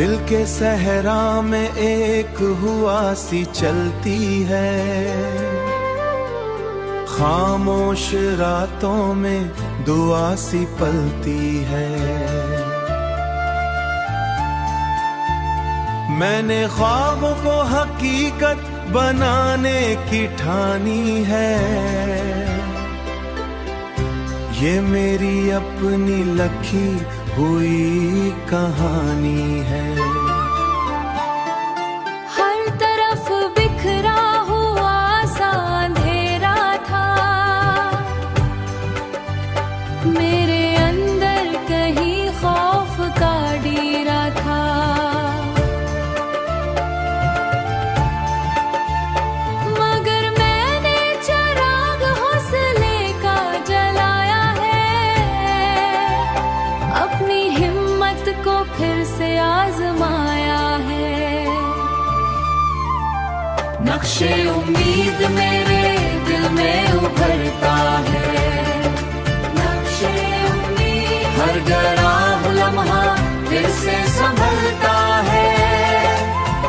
दिल के सहरा में एक हुआ सी चलती है, खामोश रातों में दुआ सी पलती है। मैंने ख्वाबों को हकीकत बनाने की ठानी है, ये मेरी अपनी लिखी हुई कहानी है। हर तरफ बिखरा हुआ सा अंधेरा था, मेरे अंदर कहीं खौफ का डेरा था। मगर मैंने चिराग हौसले का जलाया है, अपनी को फिर से आजमाया है। नक्शे उम्मीद मेरे दिल में उभरता है, नक्शे उम्मीद हर गराह लम्हा फिर से संभलता है,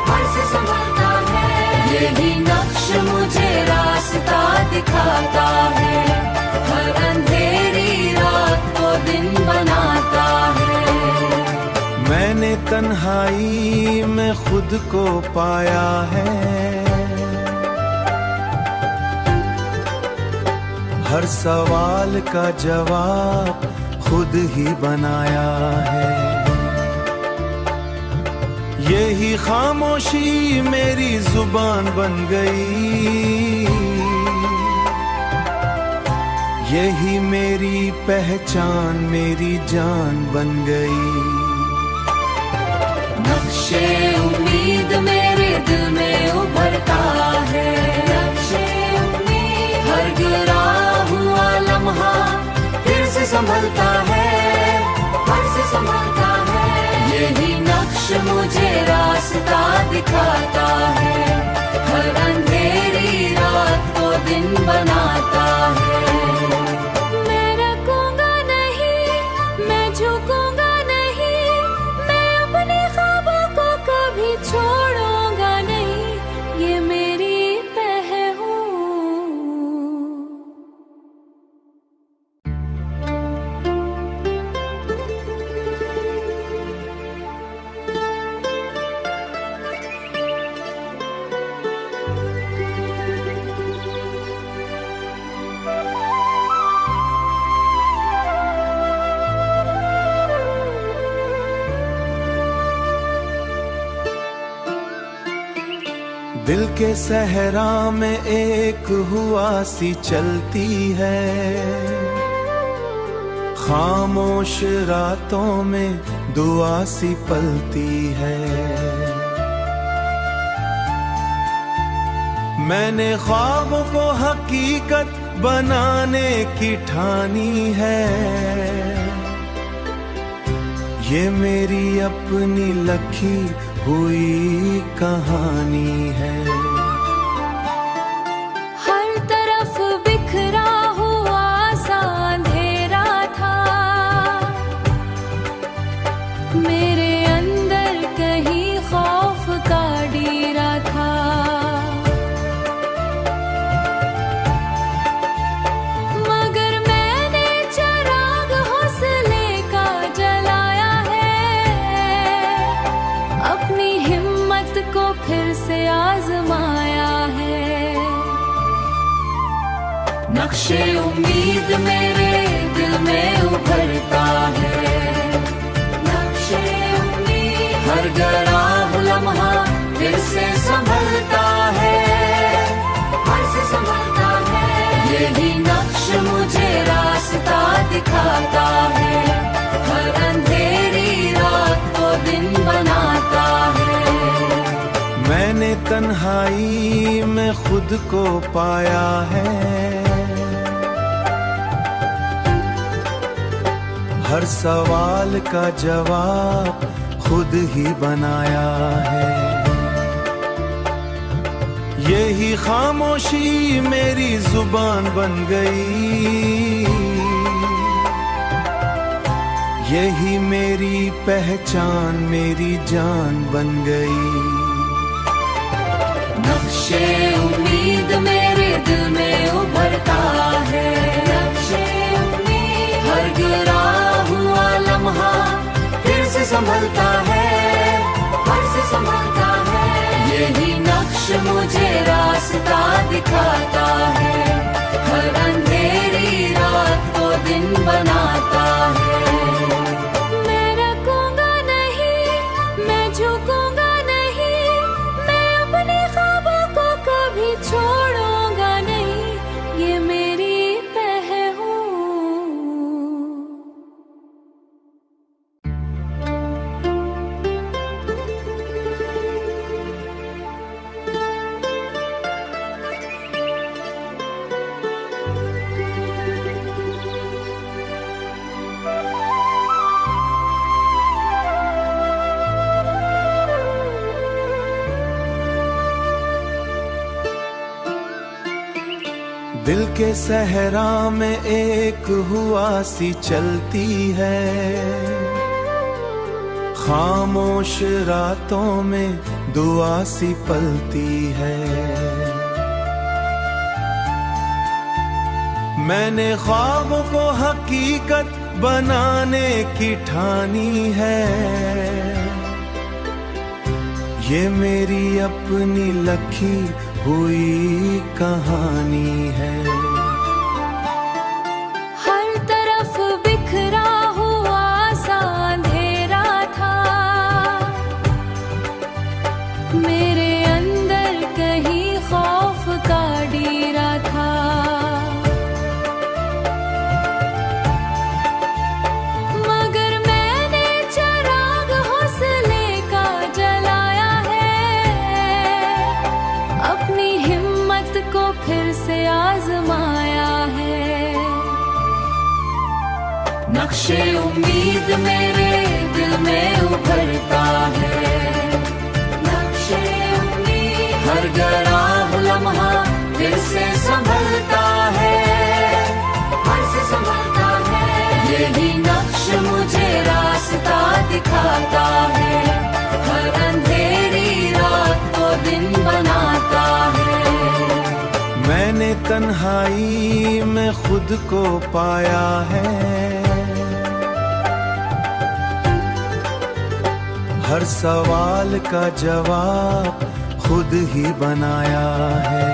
फिर से संभलता है। यही नक्श मुझे रास्ता दिखाता है, हर अंधेरी रात को दिन बनाता है। मैंने तन्हाई में खुद को पाया है, हर सवाल का जवाब खुद ही बनाया है। यही खामोशी मेरी जुबान बन गई, यही मेरी पहचान मेरी जान बन गई। नक्शे उम्मीद मेरे दिल में उभरता है, नक्शे उम्मीद हर गिरा हुआ लम्हा फिर से संभलता है, फिर से संभलता है। यही नक्श मुझे रास्ता दिखाता है, हर अंधेरी रात को दिन बनाता है। मैं रुकूंगा नहीं, मैं झुकूंगा नहीं, मैं अपने कभी छोड़ूंगा नहीं, ये मेरी पहल हूँ। दिल के सहरा में एक हुआ सी चलती है, खामोश रातों में दुआ सी पलती है। मैंने ख्वाबों को हकीकत बनाने की ठानी है, ये मेरी अपनी लिखी हुई कहानी है। हर तरफ बिखरा हुआ सा अंधेरा था, मेरे अंदर कहीं खौफ का डेरा था। मगर मैंने चिराग हौसले का जलाया है, अपनी को फिर से आजमाया है। नक्शे उम्मीद मेरे दिल में उभरता है, नक्शे उम्मीद हर गराह लम्हा फिर से संभलता है, फिर से संभलता है। यही नक्श मुझे रास्ता दिखाता है, हर अंधेरी रात को दिन बनाता है। मैंने तन्हाई में खुद को पाया है, हर सवाल का जवाब खुद ही बनाया है। यही खामोशी मेरी जुबान बन गई, यही मेरी पहचान मेरी जान बन गई। नक्शे उम्मीद मेरे दिल में उभरता है, नक्शे उम्मीद हर गिरा हुआ लम्हा फिर से संभलता है, फिर से संभलता है। यही नक्श मुझे रास्ता दिखाता है, हर अंधेरी रात को दिन बनाता है। मैं रुकूंगा नहीं, मैं झुकूंगा नहीं, मैं अपने ख्वाबों को कभी छोड़ूंगा नहीं, ये मेरी पह हूँ। दिल के सहरा में एक हुआ सी चलती है, खामोश रातों में दुआ सी पलती है। मैंने ख्वाबों को हकीकत बनाने की ठानी है, ये मेरी अपनी लखी हुई कहानी है। हर तरफ बिखरा हुआ सा अंधेरा था, मेरे अंदर कहीं खौफ का डेरा था। मगर मैंने चिराग हौसले का जलाया है, अपनी हिम्मत को फिर से आजमाया है। नक्शे उम्मीद मेरे दिल में उभरता है, नक्शे उम्मीद हर गिरा हुआ लम्हा फिर से संभलता है, फिर से संभलता है। यही नक्श मुझे रास्ता दिखाता है, हर अंधेरी रात को दिन बनाता है। मैंने तन्हाई में खुद को पाया है, हर सवाल का जवाब खुद ही बनाया है।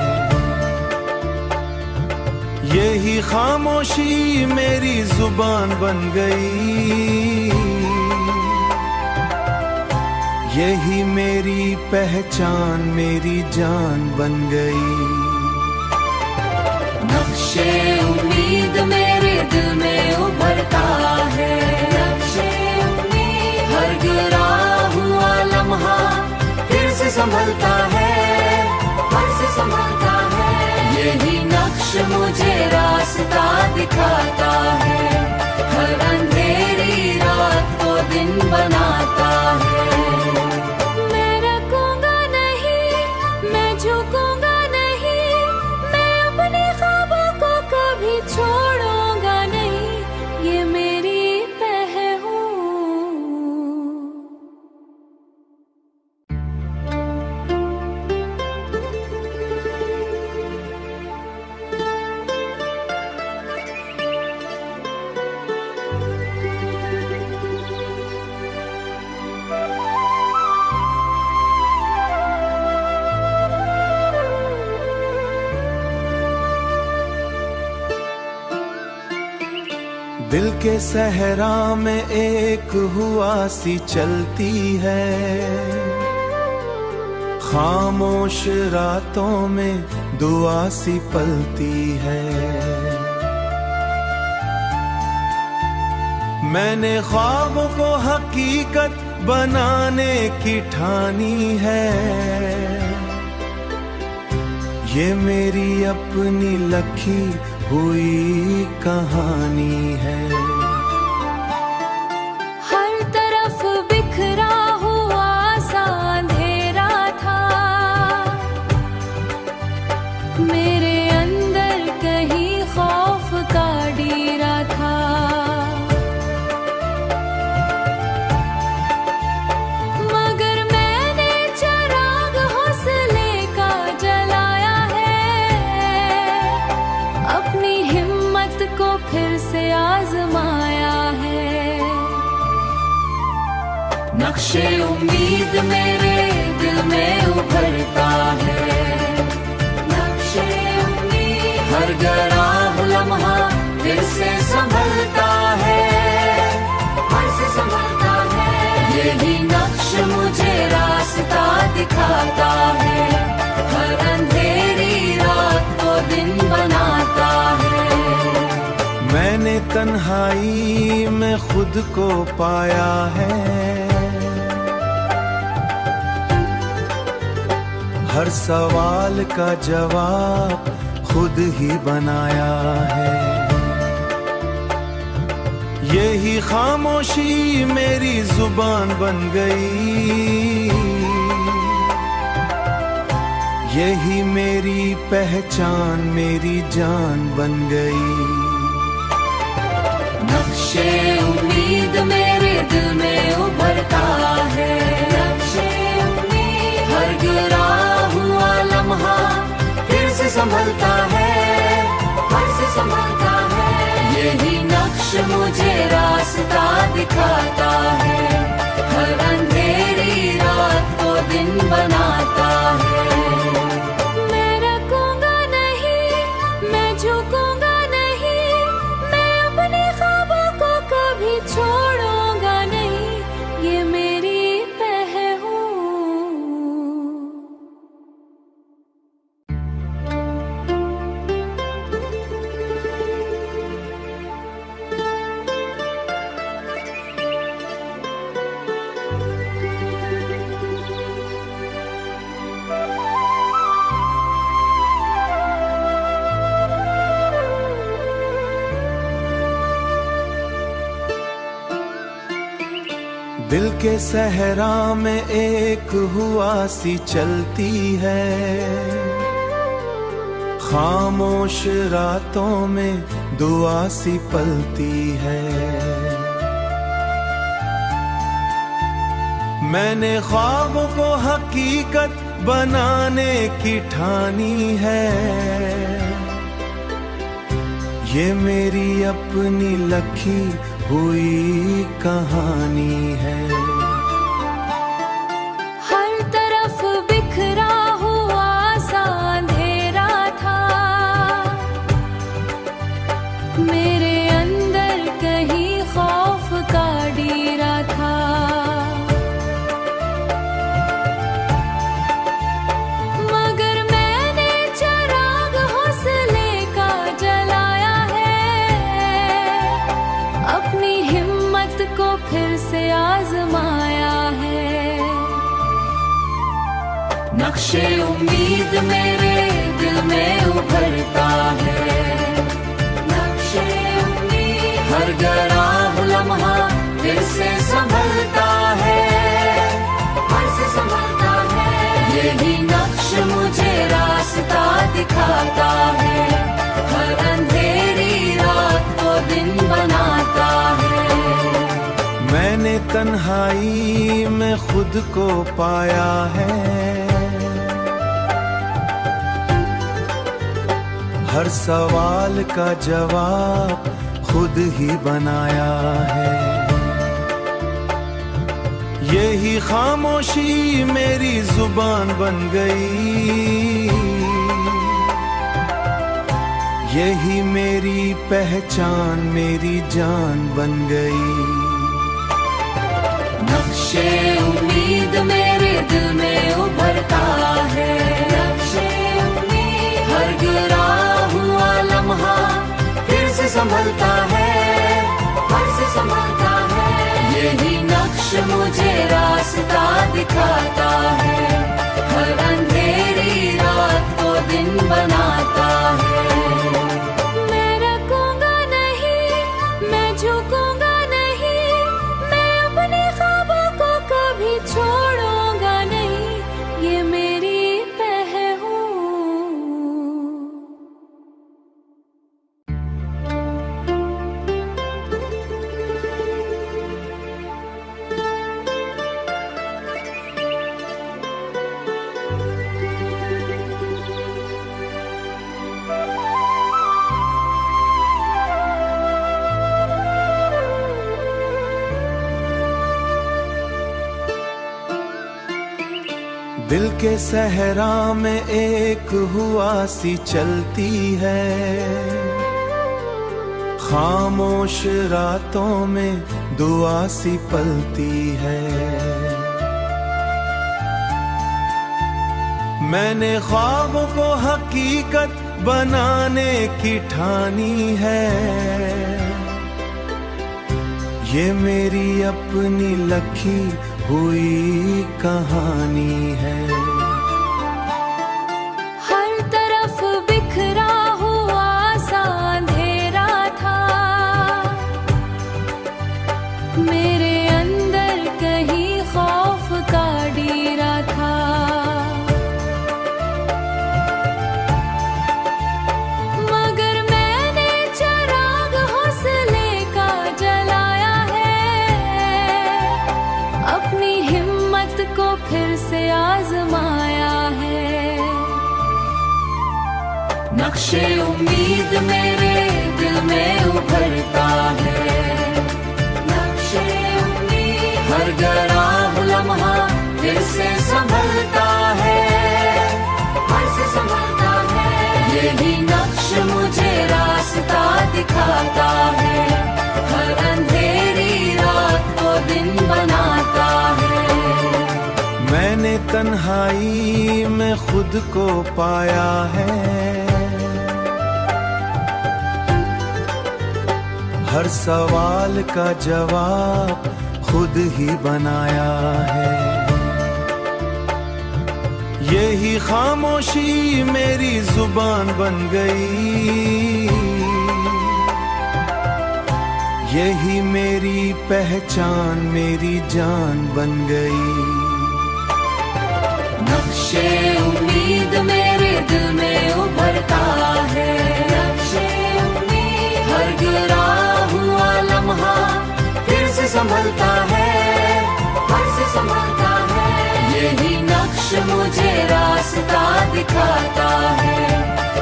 यही खामोशी मेरी जुबान बन गई, यही मेरी पहचान मेरी जान बन गई। नक्शे उम्मीद मेरे दिल में उभरता है, नक्शे उम्मीद हर गिरा हुआ लम्हा फिर से संभलता है, फिर से संभलता है। यही नक्श मुझे रास्ता दिखाता है, हर अंधेरी रात को दिन बनाता है। मैं रुकूंगा नहीं, मैं झुकूंगा नहीं, मैं अपने ख्वाबों को कभी छोड़ूंगा नहीं, ये मेरी पह हूँ। दिल के सहरा में एक हुआ सी चलती है, खामोश रातों में दुआ सी पलती है। मैंने ख्वाबों को हकीकत बनाने की ठानी है, ये मेरी अपनी लखी हुई कहानी है। हर तरफ बिखरा हुआ सा अंधेरा था, मेरे अंदर कहीं खौफ का डेरा था। नक्शे उम्मीद मेरे दिल में उभरता है, नक्शे उम्मीद हर गराह लम्हा फिर से संभलता है, फिर से संभलता है। यही नक्श मुझे रास्ता दिखाता है, हर अंधेरी रात को दिन बनाता है। मैंने तन्हाई में खुद को पाया है, हर सवाल का जवाब खुद ही बनाया है। यही खामोशी मेरी जुबान बन गई, यही मेरी पहचान मेरी जान बन गई। नक्शे उम्मीद मेरे दिल में उभरता है, नक्शे उम्मीद हर गिरा हुआ लम्हा फिर से संभलता है, फिर से संभलता है। यही नक्श मुझे रास्ता दिखाता है, हर अंधेरी रात को दिन बनाता है। मैं रुकूंगा नहीं, मैं झुकूंगा नहीं, मैं अपने ख्वाबों को कभी छोड़ूंगा नहीं, ये मेरी पह हूँ। दिल के सहरा में एक हुआ सी चलती है, खामोश रातों में दुआ सी पलती है। मैंने ख्वाबों को हकीकत बनाने की ठानी है, ये मेरी अपनी लखी हुई कहानी है। हर तरफ बिखरा हुआ सा अंधेरा था, मेरे अंदर कहीं खौफ का डेरा था। मगर मैंने चिराग हौसले का जलाया है, अपनी हिम्मत को फिर से आजमाया है। नक्शे उम्मीद मेरे दिल में उभरता है, नक्शे उम्मीद हर गराह लम्हा फिर से संभलता है, फिर से संभलता है। यही नक्श मुझे रास्ता दिखाता है, हर अंधेरी रात को दिन बनाता है। मैंने तन्हाई में खुद को पाया है, हर सवाल का जवाब खुद ही बनाया है। यही खामोशी मेरी जुबान बन गई, यही मेरी पहचान मेरी जान बन गई। नक्शे उम्मीद मेरे दिल में उभरता है, नक्शे उम्मीद हर गिरा हुआ लम्हा फिर से संभलता है, फिर से संभलता है। यही नक्श मुझे रास्ता दिखाता है, हर अंधेरी रात को दिन बनाता है। मैं रुकूंगा नहीं, मैं झुकूंगा नहीं, मैं अपने ख्वाबों को कभी छोड़ूंगा नहीं, ये मेरी पह हूँ। दिल के सहरा में एक हुआ सी चलती है, खामोश रातों में दुआ सी पलती है। मैंने ख्वाबों को हकीकत बनाने की ठानी है, ये मेरी अपनी लिखी हुई कहानी है। हर तरफ बिखरा हुआ सा अंधेरा था, मेरे अंदर कहीं खौफ का डेरा था। मगर मैंने चिराग हौसले का जलाया है, अपनी हिम्मत को फिर से आजमाया है। नक्शे उम्मीद मेरे दिल में उभरता है, नक्शे उम्मीद हर गराह लम्हा फिर से संभलता है, फिर से संभलता है। यही नक्श मुझे रास्ता दिखाता है, हर अंधेरी रात को दिन बनाता है। मैंने तन्हाई में खुद को पाया है, हर सवाल का जवाब खुद ही बनाया है। यही खामोशी मेरी जुबान बन गई, यही मेरी पहचान मेरी जान बन गई। नक्शे उम्मीद मेरे दिल में उभरता है, नक्शे उम्मीद हर गिरा हुआ लम्हा फिर से संभलता है, फिर से संभलता है। यही नक्श मुझे रास्ता दिखाता है,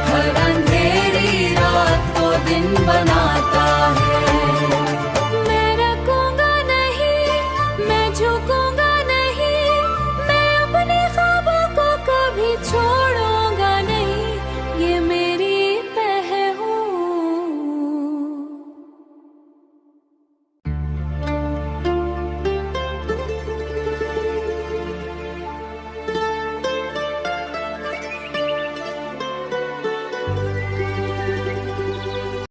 हर अंधेरी रात को दिन बनाता